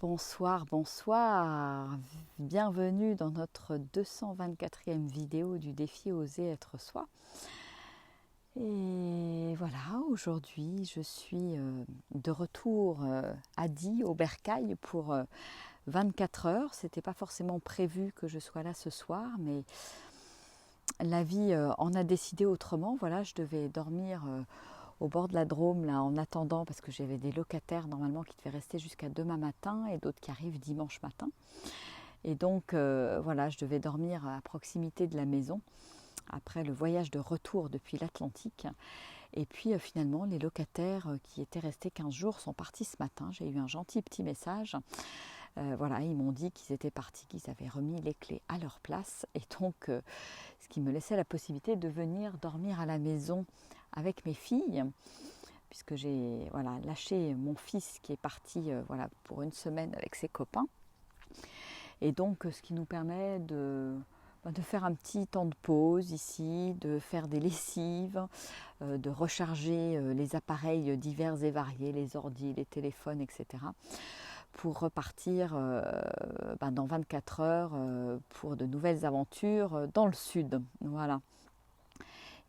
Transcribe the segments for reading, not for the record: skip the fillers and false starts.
Bonsoir, bonsoir. Bienvenue dans notre 224e vidéo du défi Oser être soi. Et voilà, aujourd'hui je suis de retour à Die, au Bercail, pour 24 heures. C'était pas forcément prévu que je sois là ce soir, mais la vie en a décidé autrement. Voilà, je devais dormir au bord de la Drôme là, en attendant, parce que j'avais des locataires normalement qui devaient rester jusqu'à demain matin et d'autres qui arrivent dimanche matin. Et donc voilà, je devais dormir à proximité de la maison après le voyage de retour depuis l'Atlantique. Et puis finalement, les locataires qui étaient restés 15 jours sont partis ce matin. J'ai eu un gentil petit message. Voilà, ils m'ont dit qu'ils étaient partis, qu'ils avaient remis les clés à leur place. Et donc, ce qui me laissait la possibilité de venir dormir à la maison avec mes filles, puisque j'ai lâché mon fils qui est parti pour une semaine avec ses copains. Et donc, ce qui nous permet de faire un petit temps de pause ici, de faire des lessives, de recharger les appareils divers et variés, les ordis, les téléphones, etc., pour repartir dans 24 heures pour de nouvelles aventures dans le sud. Voilà.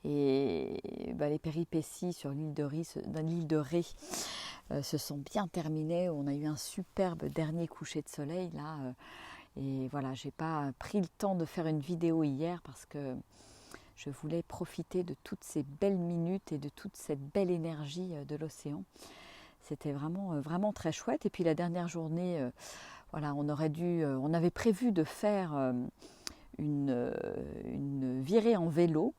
Et les péripéties sur l'île de Ré se sont bien terminées. On a eu un superbe dernier coucher de soleil là. Et voilà, j'ai pas pris le temps de faire une vidéo hier parce que je voulais profiter de toutes ces belles minutes et de toute cette belle énergie de l'océan. C'était vraiment très chouette. Et puis la dernière journée, on avait prévu de faire une virée en vélo.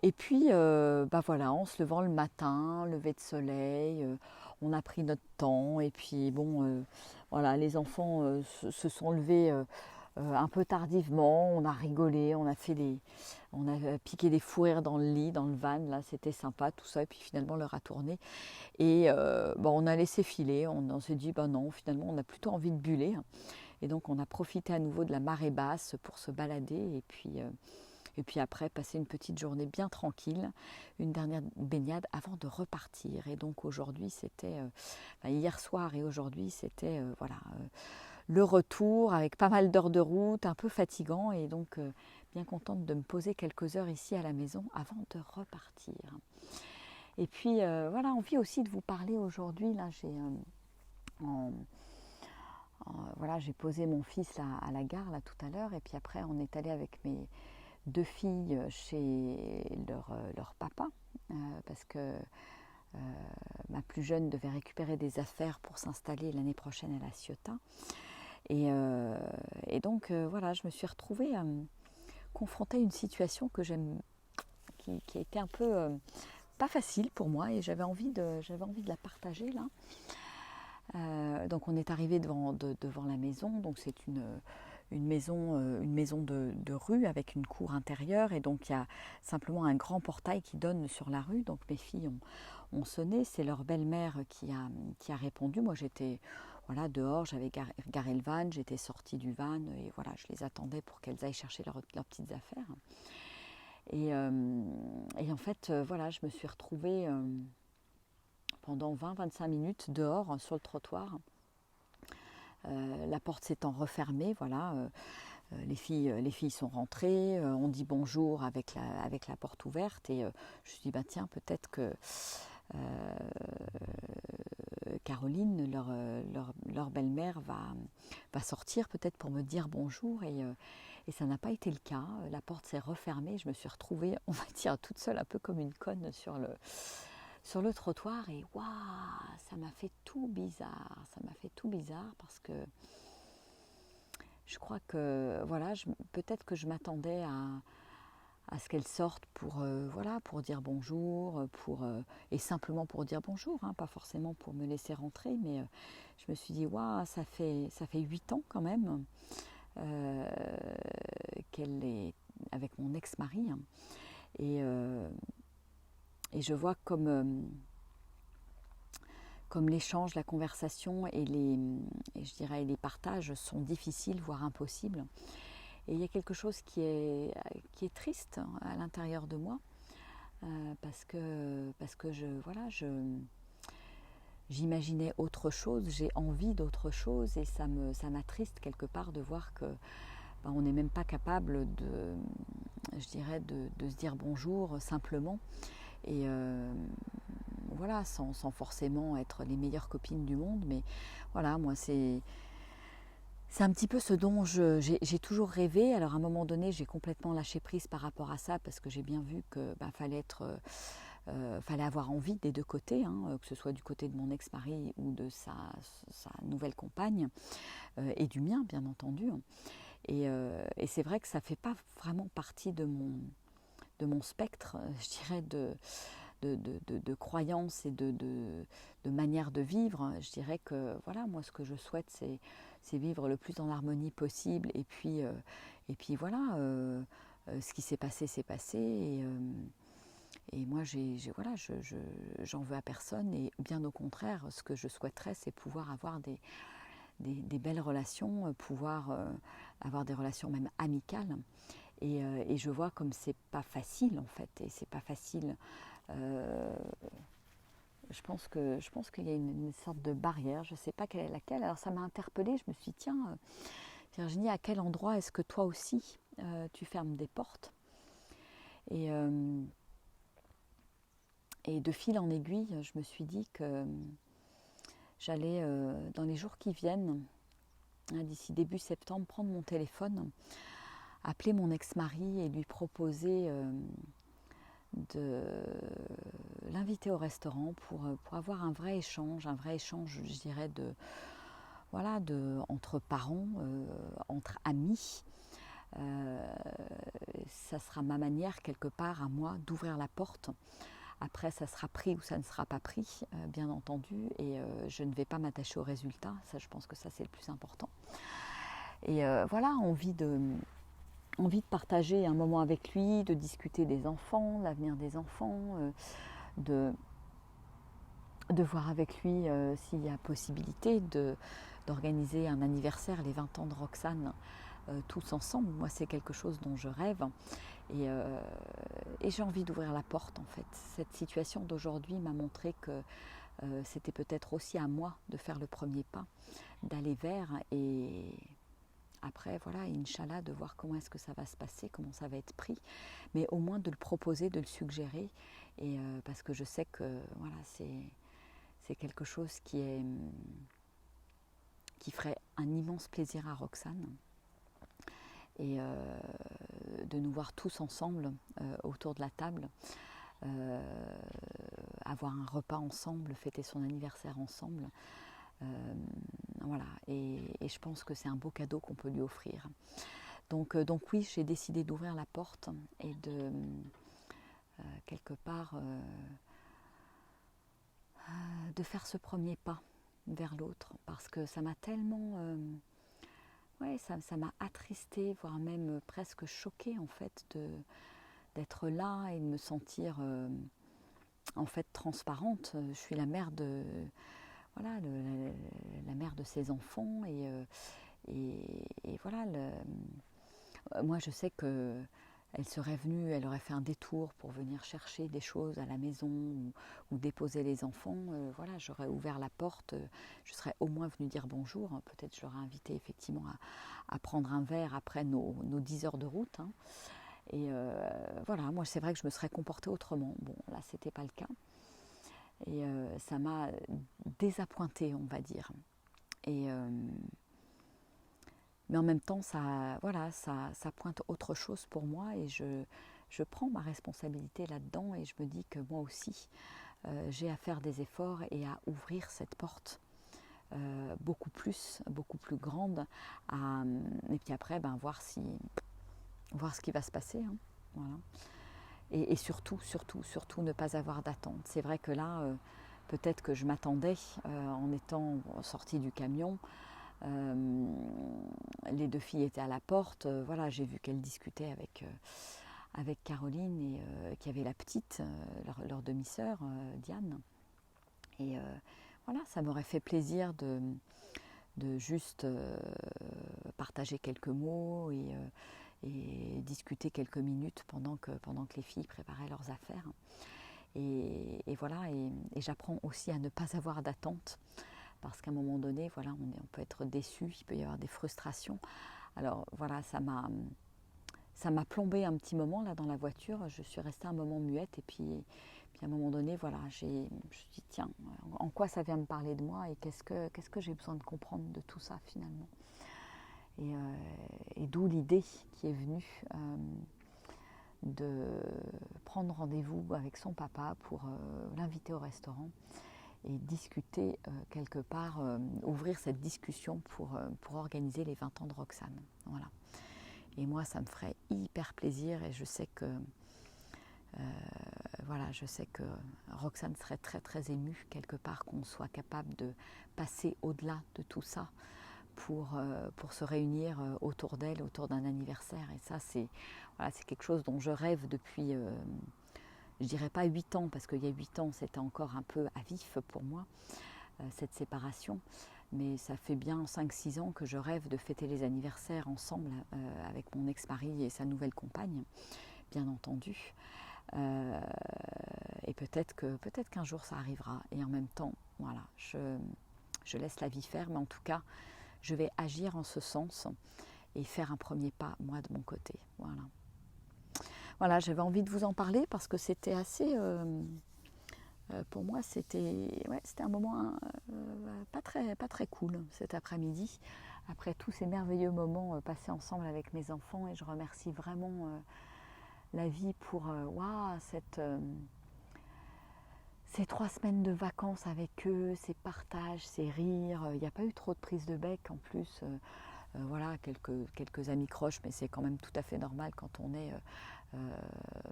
Et puis, en se levant le matin, lever de soleil, on a pris notre temps. Et puis, les enfants se sont levés un peu tardivement. On a rigolé, on a piqué des fous rires dans le lit, dans le van. Là, c'était sympa, tout ça. Et puis, finalement, l'heure a tourné. Et on a laissé filer. On s'est dit, non, finalement, on a plutôt envie de buller. Et donc, on a profité à nouveau de la marée basse pour se balader. Et puis après, passer une petite journée bien tranquille, une dernière baignade avant de repartir. Et donc aujourd'hui, c'était hier soir et aujourd'hui, c'était le retour avec pas mal d'heures de route, un peu fatigant. Et donc bien contente de me poser quelques heures ici à la maison avant de repartir. Et puis envie aussi de vous parler aujourd'hui. Là, j'ai posé mon fils là, à la gare là, tout à l'heure. Et puis après, on est allé avec mes deux filles chez leur papa parce que ma plus jeune devait récupérer des affaires pour s'installer l'année prochaine à La Ciotat. Et donc je me suis retrouvée confrontée à une situation que j'aime, qui a été un peu pas facile pour moi, et j'avais envie de la partager là. Donc on est arrivé devant la maison. Donc c'est une maison de rue avec une cour intérieure, et donc il y a simplement un grand portail qui donne sur la rue. Donc mes filles ont sonné, c'est leur belle-mère qui a répondu. Moi j'étais dehors, j'avais garé le van, j'étais sortie du van et je les attendais pour qu'elles aillent chercher leurs petites affaires. Et en fait je me suis retrouvée pendant 20-25 minutes dehors sur le trottoir. La porte s'étant refermée, les filles sont rentrées, on dit bonjour avec la porte ouverte, et je me suis dit tiens, peut-être que Caroline, leur belle-mère, va sortir peut-être pour me dire bonjour, et ça n'a pas été le cas. La porte s'est refermée, je me suis retrouvée, on va dire, toute seule, un peu comme une conne sur le trottoir, et waouh, ça m'a fait tout bizarre. Parce que je crois que peut-être que je m'attendais à ce qu'elle sorte pour dire bonjour, et simplement pour dire bonjour, hein, pas forcément pour me laisser rentrer, mais je me suis dit waouh, ça fait 8 ans quand même qu'elle est avec mon ex-mari, hein, et je vois comme l'échange, la conversation et les partages sont difficiles, voire impossibles. Et il y a quelque chose qui est triste à l'intérieur de moi, parce que j'imaginais autre chose, j'ai envie d'autre chose et ça m'attriste quelque part de voir que on n'est même pas capable je dirais, de se dire bonjour simplement et voilà, sans forcément être les meilleures copines du monde, mais voilà, moi c'est un petit peu ce dont j'ai toujours rêvé. Alors à un moment donné, j'ai complètement lâché prise par rapport à ça parce que j'ai bien vu que fallait avoir envie des deux côtés, hein, que ce soit du côté de mon ex-mari ou de sa nouvelle compagne, et du mien bien entendu. Et c'est vrai que ça ne fait pas vraiment partie de mon spectre, je dirais, de croyances et de manière de vivre. Je dirais que voilà, moi ce que je souhaite c'est vivre le plus en harmonie possible et puis voilà, ce qui s'est passé s'est passé et moi voilà, j'en veux à personne et bien au contraire, ce que je souhaiterais c'est pouvoir avoir des belles relations, pouvoir avoir des relations même amicales. Et je vois comme c'est pas facile en fait, et c'est pas facile. Euh, je pense qu'il y a une sorte de barrière, je ne sais pas quelle est laquelle. Alors ça m'a interpellée, je me suis dit, tiens, Virginie, à quel endroit est-ce que toi aussi tu fermes des portes et, euh, et de fil en aiguille, je me suis dit que j'allais, dans les jours qui viennent, hein, d'ici début septembre, prendre mon téléphone, appeler mon ex-mari et lui proposer de l'inviter au restaurant pour avoir un vrai échange, je dirais, entre parents, entre amis. Ça sera ma manière, quelque part, à moi, d'ouvrir la porte. Après, ça sera pris ou ça ne sera pas pris, bien entendu, et je ne vais pas m'attacher au résultat. Ça, je pense que ça, c'est le plus important. Et voilà, envie de partager un moment avec lui, de discuter des enfants, l'avenir des enfants, de voir avec lui s'il y a possibilité d'organiser un anniversaire, les 20 ans de Roxane, tous ensemble. Moi, c'est quelque chose dont je rêve. Et j'ai envie d'ouvrir la porte, en fait. Cette situation d'aujourd'hui m'a montré que c'était peut-être aussi à moi de faire le premier pas, d'aller vers. Et après, voilà, Inch'Allah, de voir comment est-ce que ça va se passer, comment ça va être pris. Mais au moins de le proposer, de le suggérer. Et parce que je sais que voilà, c'est quelque chose qui ferait un immense plaisir à Roxane. Et de nous voir tous ensemble autour de la table, avoir un repas ensemble, fêter son anniversaire ensemble. Voilà, et je pense que c'est un beau cadeau qu'on peut lui offrir. Donc oui, j'ai décidé d'ouvrir la porte et de quelque part de faire ce premier pas vers l'autre, parce que ça m'a tellement ouais, ça m'a attristée, voire même presque choquée en fait d'être là et de me sentir en fait transparente. Je suis la mère de voilà la mère de ses enfants et voilà moi je sais que elle serait venue, elle aurait fait un détour pour venir chercher des choses à la maison ou déposer les enfants. Voilà, j'aurais ouvert la porte, je serais au moins venue dire bonjour. Peut-être je l'aurais invité effectivement à prendre un verre après nos 10 heures de route. Hein. Et voilà, moi c'est vrai que je me serais comportée autrement. Bon, là c'était pas le cas. Et ça m'a désappointée, on va dire. Et mais en même temps, voilà, ça pointe autre chose pour moi et je prends ma responsabilité là-dedans et je me dis que moi aussi, j'ai à faire des efforts et à ouvrir cette porte beaucoup plus grande. Et puis après, voir ce qui va se passer. Hein, voilà. Et surtout ne pas avoir d'attente. C'est vrai que là, peut-être que je m'attendais en étant sortie du camion. Les deux filles étaient à la porte. Voilà, j'ai vu qu'elles discutaient avec Caroline et qu'il y avait la petite, leur demi-sœur, Diane. Et voilà, ça m'aurait fait plaisir de juste partager quelques mots et discuter quelques minutes pendant que les filles préparaient leurs affaires. Et voilà, et j'apprends aussi à ne pas avoir d'attente, parce qu'à un moment donné, voilà, on peut être déçu, il peut y avoir des frustrations. Alors voilà, ça m'a plombé un petit moment là dans la voiture. Je suis restée un moment muette, et puis à un moment donné, voilà, je me suis dit, tiens, en quoi ça vient me parler de moi, et qu'est-ce que j'ai besoin de comprendre de tout ça finalement. Et d'où l'idée qui est venue de prendre rendez-vous avec son papa pour l'inviter au restaurant et discuter quelque part, ouvrir cette discussion pour organiser les 20 ans de Roxane. Voilà. Et moi, ça me ferait hyper plaisir, et je sais que voilà, je sais que Roxane serait très très émue quelque part qu'on soit capable de passer au-delà de tout ça pour se réunir autour d'elle, autour d'un anniversaire. Et ça, c'est quelque chose dont je rêve depuis, je dirais pas 8 ans, parce qu'il y a 8 ans, c'était encore un peu à vif pour moi, cette séparation. Mais ça fait bien 5-6 ans que je rêve de fêter les anniversaires ensemble avec mon ex-mari et sa nouvelle compagne, bien entendu. Et peut-être qu'un jour ça arrivera. Et en même temps, voilà, je laisse la vie faire, mais en tout cas, je vais agir en ce sens et faire un premier pas, moi, de mon côté. Voilà. Voilà, j'avais envie de vous en parler parce que c'était assez... pour moi, c'était un moment pas très cool cet après-midi, après tous ces merveilleux moments passés ensemble avec mes enfants. Et je remercie vraiment la vie pour ces 3 semaines de vacances avec eux, ces partages, ces rires. Il n'y a pas eu trop de prise de bec en plus. Voilà, quelques amis croches, mais c'est quand même tout à fait normal quand on est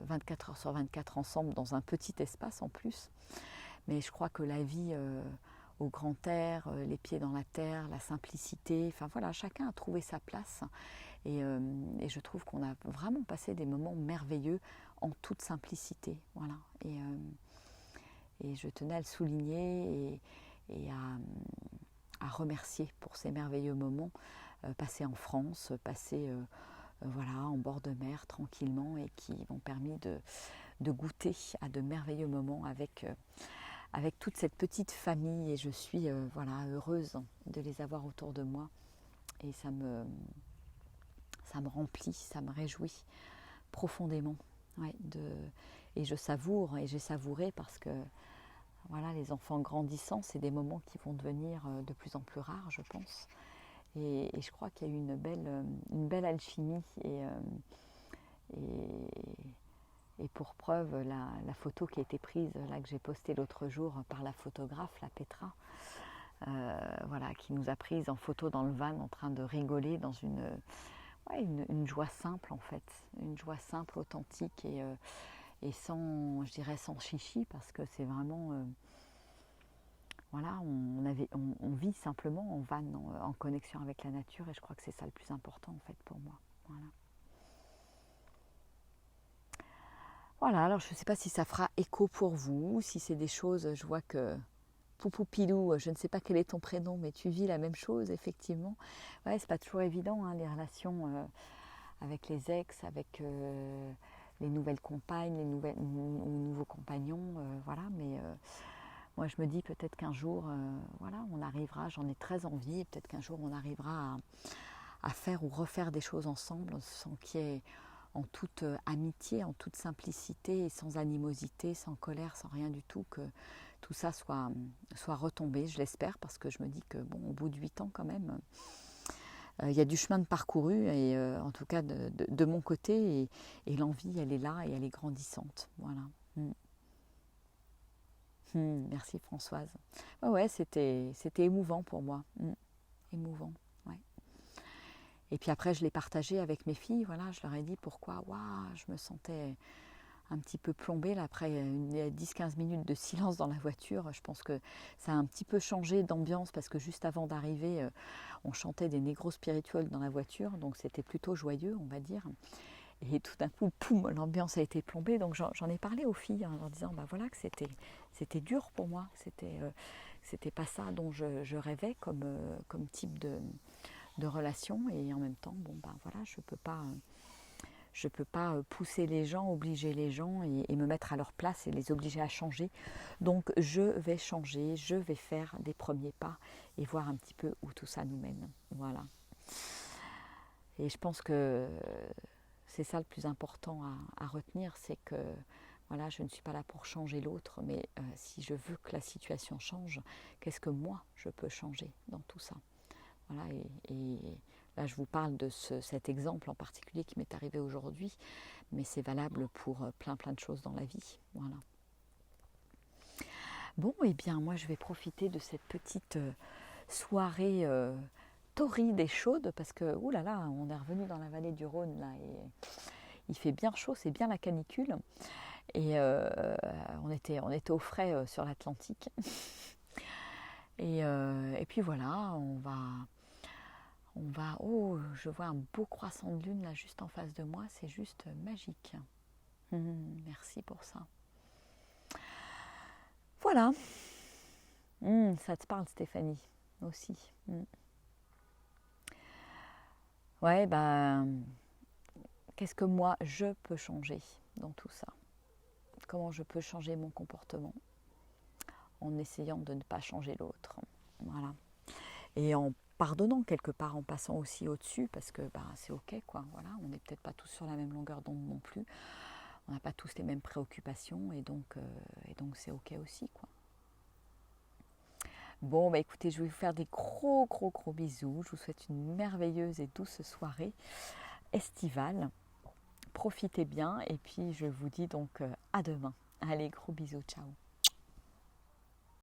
24 heures sur 24 ensemble dans un petit espace en plus. Mais je crois que la vie au grand air, les pieds dans la terre, la simplicité, enfin voilà, chacun a trouvé sa place. Et je trouve qu'on a vraiment passé des moments merveilleux en toute simplicité. Voilà. Et je tenais à le souligner et à remercier pour ces merveilleux moments passés en France, passés voilà, en bord de mer tranquillement, et qui m'ont permis de goûter à de merveilleux moments avec toute cette petite famille. Et je suis voilà, heureuse de les avoir autour de moi. Et ça me remplit, ça me réjouit profondément. Ouais, et je savoure, et j'ai savouré, parce que voilà, les enfants grandissant, c'est des moments qui vont devenir de plus en plus rares, je pense. Et je crois qu'il y a eu une belle alchimie. Et pour preuve, la photo qui a été prise, là, que j'ai postée l'autre jour par la photographe, la Petra, voilà, qui nous a prise en photo dans le van en train de rigoler dans une joie simple, en fait. Une joie simple, authentique, et sans, je dirais, sans chichi, parce que c'est vraiment... voilà, on vit simplement en van, en connexion avec la nature, et je crois que c'est ça le plus important, en fait, pour moi. Voilà. Voilà, alors je ne sais pas si ça fera écho pour vous, si c'est des choses, je vois que Poupoupilou, je ne sais pas quel est ton prénom, mais tu vis la même chose, effectivement. Ouais, c'est pas toujours évident, hein, les relations avec les ex, avec les nouvelles compagnes, ou nouveaux compagnons, voilà, mais moi je me dis peut-être qu'un jour, voilà, on arrivera, j'en ai très envie, peut-être qu'un jour on arrivera à faire ou refaire des choses ensemble, sans qu'il y ait, en toute amitié, en toute simplicité, et sans animosité, sans colère, sans rien du tout, que tout ça soit retombé, je l'espère, parce que je me dis que bon, au bout de 8 ans quand même, il y a du chemin de parcouru, et en tout cas de mon côté, et l'envie, elle est là, et elle est grandissante. Voilà. Merci Françoise. Ouais, c'était émouvant pour moi. Émouvant. Ouais. Et puis après, je l'ai partagé avec mes filles. Voilà, je leur ai dit pourquoi je me sentais un petit peu plombée là, après 10-15 minutes de silence dans la voiture. Je pense que ça a un petit peu changé d'ambiance, parce que juste avant d'arriver, on chantait des négros spirituels dans la voiture, donc c'était plutôt joyeux, on va dire. Et tout d'un coup, poum, l'ambiance a été plombée. Donc j'en ai parlé aux filles en leur disant voilà, que c'était dur pour moi, c'était pas ça dont je rêvais comme type de relation. Et en même temps, bon, voilà, je je ne peux pas pousser les gens, obliger les gens et me mettre à leur place et les obliger à changer. Donc je vais changer, je vais faire des premiers pas et voir un petit peu où tout ça nous mène. Voilà. Et je pense que c'est ça le plus important à retenir, c'est que voilà, je ne suis pas là pour changer l'autre, mais si je veux que la situation change, qu'est-ce que moi je peux changer dans tout ça? Voilà, et là je vous parle de cet exemple en particulier qui m'est arrivé aujourd'hui, mais c'est valable pour plein de choses dans la vie. Voilà. Bon, et bien moi je vais profiter de cette petite soirée torride et chaude parce que oulala, on est revenu dans la vallée du Rhône là et il fait bien chaud, c'est bien la canicule et on était au frais sur l'Atlantique et puis voilà, oh, je vois un beau croissant de lune là juste en face de moi, c'est juste magique. Merci pour ça. Voilà. Ça te parle Stéphanie aussi. Ouais, qu'est-ce que moi je peux changer dans tout ça? Comment je peux changer mon comportement en essayant de ne pas changer l'autre? Voilà. Et en pardonnant quelque part, en passant aussi au-dessus, parce que c'est ok, quoi. Voilà, on n'est peut-être pas tous sur la même longueur d'onde non plus. On n'a pas tous les mêmes préoccupations, et donc c'est ok aussi, quoi. Bon, écoutez, je vais vous faire des gros bisous. Je vous souhaite une merveilleuse et douce soirée estivale. Profitez bien, et puis je vous dis donc à demain. Allez, gros bisous, ciao.